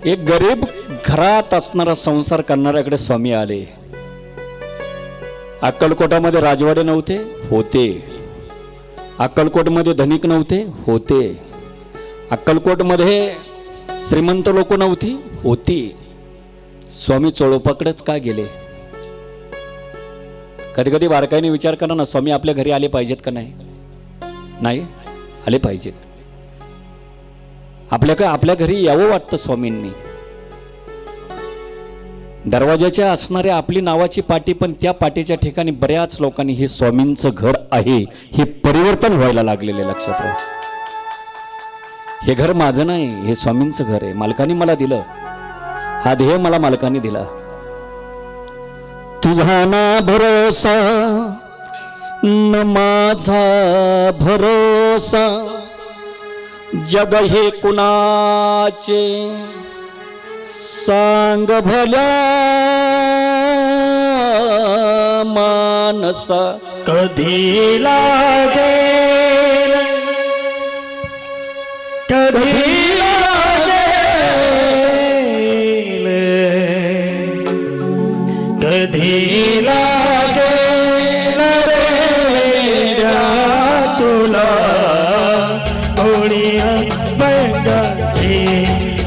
एक गरीब घरात असणारा संसार करणाऱ्याकडे स्वामी आले. अक्कलकोटामध्ये राजवाडे नव्हते, होते. अक्कलकोटमध्ये धनिक नव्हते, होते. अक्कलकोटमध्ये श्रीमंत लोक नव्हती, होती. स्वामी चोळोपाकडेच का गेले? कधी कधी बारकाईने विचार करा ना, स्वामी आपल्या घरी आले पाहिजेत का नाही? नाही आले पाहिजेत. आपल्या घरी यावं वाटतं स्वामींनी. दरवाजाच्या असणाऱ्या आपली नावाची पाटी, पण त्या पाटीच्या ठिकाणी बऱ्याच लोकांनी हे स्वामींचं घर आहे हे परिवर्तन व्हायला लागलेले. लक्षात राहा, हे घर माझं नाही, हे स्वामींचं घर आहे. मालकाने मला दिलं, हा ध्येय मला मालकाने दिला. तुझा ना भरोसा न माझा भरोसा, जग हे कुणाचे सांग भल्या मानसा. कधी लागेल, कधी लागेल, कधी लागेल रे तुला ओळी बंगाची.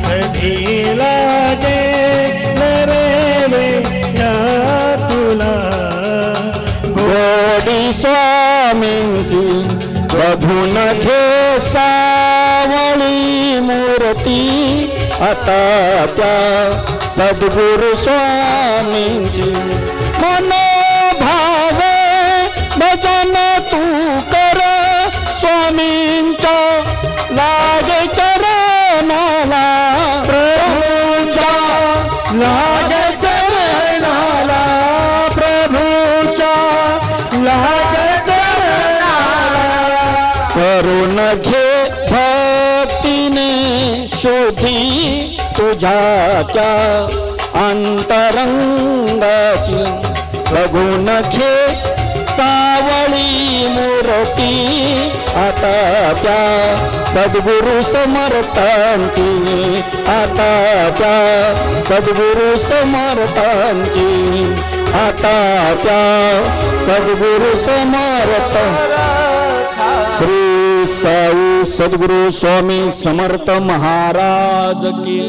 कधी लागेल रे तुला गोडी स्वामींची बघून घे सावळी मूर्ती. आता त्या सद्गुरु स्वामींची मनोभाव भजन तू कर. स्वामींच्या लागे चरणाला, प्रभूच्या लागे चरणाला, प्रभूच्या लागे चरणाला. करून घे भक्तीने शोधी तुझ्या त्या अंतरंगाची. बघून घे सावळी मूर्ती. आता त्या सद्गुरु समर्थांची, आता त्या सद्गुरु समर्थांची, आता त्या सद्गुरु समर्थ. श्री साई सद्गुरु स्वामी समर्थ महाराज की.